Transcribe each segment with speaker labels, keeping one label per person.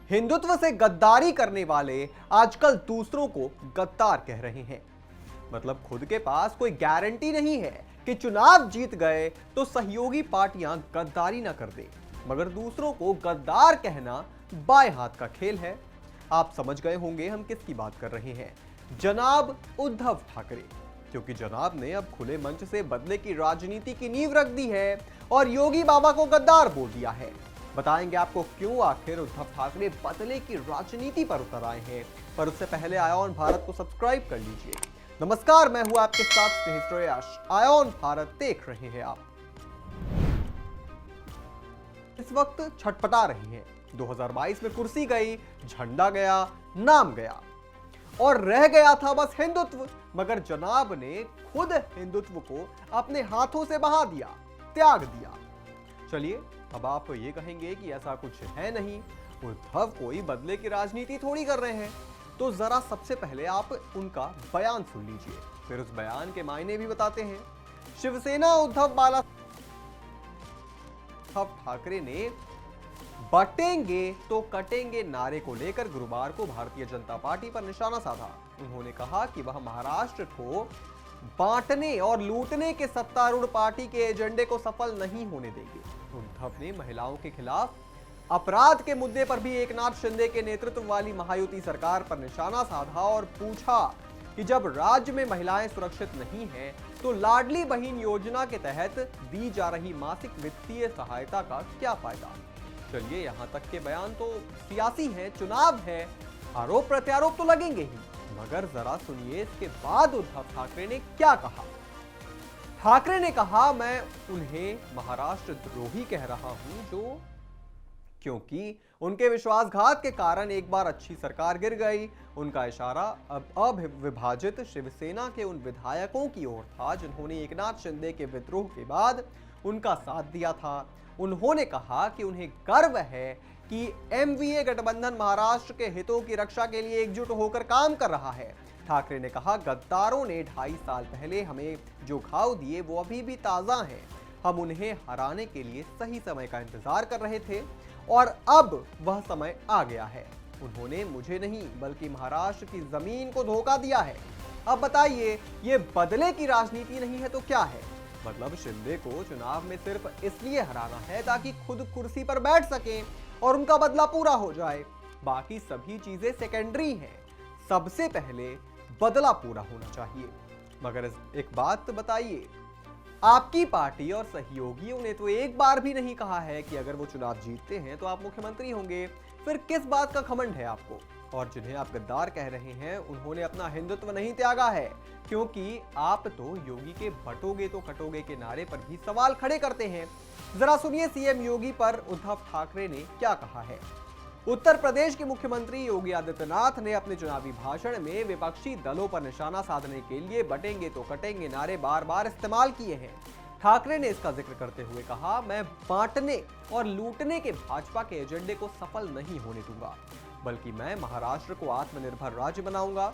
Speaker 1: हिंदुत्व से गद्दारी करने वाले आजकल दूसरों को गद्दार कह रहे हैं। मतलब खुद के पास कोई गारंटी नहीं है कि चुनाव जीत गए तो सहयोगी पार्टियां गद्दारी ना कर दे, मगर दूसरों को गद्दार कहना बाएं हाथ का खेल है। आप समझ गए होंगे हम किसकी बात कर रहे हैं, जनाब उद्धव ठाकरे। क्योंकि जनाब ने अब खुले मंच से बदले की राजनीति की नींव रख दी है और योगी बाबा को गद्दार बोल दिया है। बताएंगे आपको क्यों आखिर उद्धव ठाकरे बदले की राजनीति पर उतर आए हैं। पर उससे पहले आयोन भारत को सब्सक्राइब कर लीजिए। नमस्कार, मैं हूं आपके साथ स्नेहित श्रेयस। आयोन भारत देख रहे हैं आप। इस वक्त छटपटा रहे हैं। 2022 में कुर्सी गई, झंडा गया, नाम गया और रह गया था बस हिंदुत्व। मगर जनाब ने खुद हिंदुत्व को अपने हाथों से बहा दिया, त्याग दिया। चलिए, अब आप ये कहेंगे कि ऐसा कुछ है नहीं, उद्धव कोई बदले की राजनीति थोड़ी कर रहे हैं। तो जरा सबसे पहले आप उनका बयान सुन लीजिए, फिर उस बयान के मायने भी बताते हैं। शिवसेना उद्धव बाला उद्धव ठाकरे ने बटेंगे तो कटेंगे नारे को लेकर गुरुवार को भारतीय जनता पार्टी पर निशाना साधा। उन्होंने कहा कि वह महाराष्ट्र को बांटने और लूटने के सत्तारूढ़ पार्टी के एजेंडे को सफल नहीं होने देंगे। उद्धव ने महिलाओं के खिलाफ अपराध के मुद्दे पर भी एकनाथ शिंदे के नेतृत्व वाली महायुति सरकार पर निशाना साधा और पूछा कि जब राज्य में महिलाएं सुरक्षित नहीं हैं, तो लाडली बहन योजना के तहत दी जा रही मासिक वित्तीय सहायता का क्या फायदा। चलिए, यहां तक के बयान तो सियासी है, चुनाव है, आरोप प्रत्यारोप तो लगेंगे ही, मगर जरा सुनिए इसके बाद उद्धव ठाकरे ने क्या कहा। ठाकरे ने कहा, मैं उन्हें महाराष्ट्र द्रोही कह रहा हूं जो क्योंकि उनके विश्वासघात के कारण एक बार अच्छी सरकार गिर गई। उनका इशारा अब अविभाजित शिवसेना के उन विधायकों की ओर था जिन्होंने एकनाथ शिंदे के विद्रोह के बाद उनका साथ दिया था। उन्होंने कहा कि उन्हें गर्व है कि एमवीए गठबंधन महाराष्ट्र के हितों की रक्षा के लिए एकजुट होकर काम कर रहा है। ठाकरे ने कहा, गद्दारों ने 2.5 साल पहले हमें जो घाव दिए वो अभी भी ताजा हैं। हम उन्हें हराने के लिए सही समय का इंतजार कर रहे थे और अब वह समय आ गया है। उन्होंने मुझे नहीं बल्कि महाराष्ट्र की जमीन को धोखा दिया है। अब बताइए, ये बदले की राजनीति नहीं है तो क्या है? मतलब शिंदे को चुनाव में सिर्फ इसलिए हराना है ताकि खुद कुर्सी पर बैठ सके और उनका बदला पूरा हो जाए। बाकी सभी चीजें सेकेंडरी हैं, सबसे पहले बदला पूरा होना चाहिए। मगर एक बात बताइए, आपकी पार्टी और सहयोगियों ने तो एक बार भी नहीं कहा है कि अगर वो चुनाव जीतते हैं तो आप मुख्यमंत्री होंगे। फिर किस बात का घमंड है आपको? और जिन्हें आप गद्दार कह रहे हैं उन्होंने अपना हिंदुत्व नहीं त्यागा है, क्योंकि आप तो योगी के बटोगे तो कटोगे के नारे पर भी सवाल खड़े करते हैं। जरा सुनिए सीएम योगी पर उद्धव ठाकरे ने क्या कहा है। उत्तर प्रदेश के मुख्यमंत्री योगी आदित्यनाथ ने अपने चुनावी भाषण में विपक्षी दलों पर निशाना साधने के लिए बटेंगे तो कटेंगे नारे बार बार इस्तेमाल किए हैं। ठाकरे ने इसका जिक्र करते हुए कहा, मैं बांटने और लूटने के भाजपा के एजेंडे को सफल नहीं होने दूंगा, बल्कि मैं महाराष्ट्र को आत्मनिर्भर राज्य बनाऊंगा।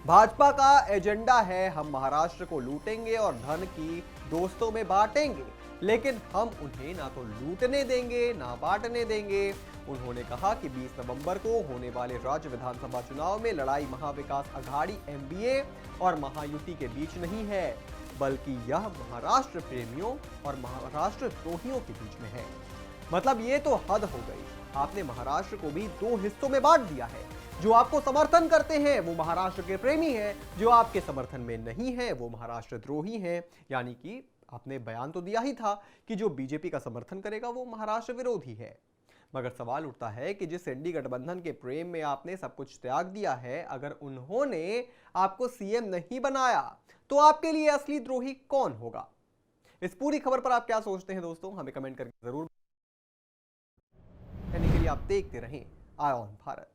Speaker 1: भाजपा का एजेंडा है हम महाराष्ट्र को लूटेंगे और धन की दोस्तों में बांटेंगे, लेकिन हम उन्हें ना तो लूटने देंगे ना बांटने देंगे। उन्होंने कहा कि 20 नवंबर को होने वाले राज्य विधानसभा चुनाव में लड़ाई महाविकास अघाड़ी एमवीए और महायुति के बीच नहीं है, बल्कि यह महाराष्ट्र प्रेमियों और महाराष्ट्र द्रोहियों के बीच में है। मतलब ये तो हद हो गई, आपने महाराष्ट्र को भी 2 हिस्सों में बांट दिया है। जो आपको समर्थन करते हैं वो महाराष्ट्र के प्रेमी हैं, जो आपके समर्थन में नहीं है वो महाराष्ट्र द्रोही हैं। यानी कि आपने बयान तो दिया ही था कि जो बीजेपी का समर्थन करेगा वो महाराष्ट्र विरोधी है। मगर सवाल उठता है कि जिस इंडी गठबंधन के प्रेम में आपने सब कुछ त्याग दिया है, अगर उन्होंने आपको सीएम नहीं बनाया तो आपके लिए असली द्रोही कौन होगा? इस पूरी खबर पर आप क्या सोचते हैं दोस्तों, हमें कमेंट करके जरूर। के लिए आप देखते रहें आयोन भारत।